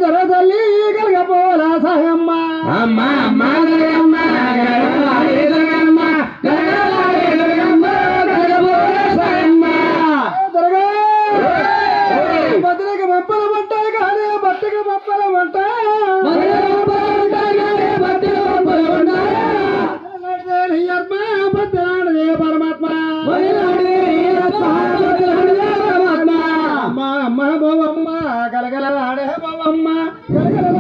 తల్లి కలగపోలా సాయమ్మ అమ్మ అమ్మ గలగమ్మ గలగలాడి దుర్గమ్మ గలగలాడి దుర్గమ్మ గలగపోలా సాయమ్మ దుర్గా బతులకు మప్పల మంట కానీ బతుకు మప్పల మంట పరమాత్మ అమ్మ అమ్మ బోవమ్మ గలగలాడే బోవమ్మ గలగల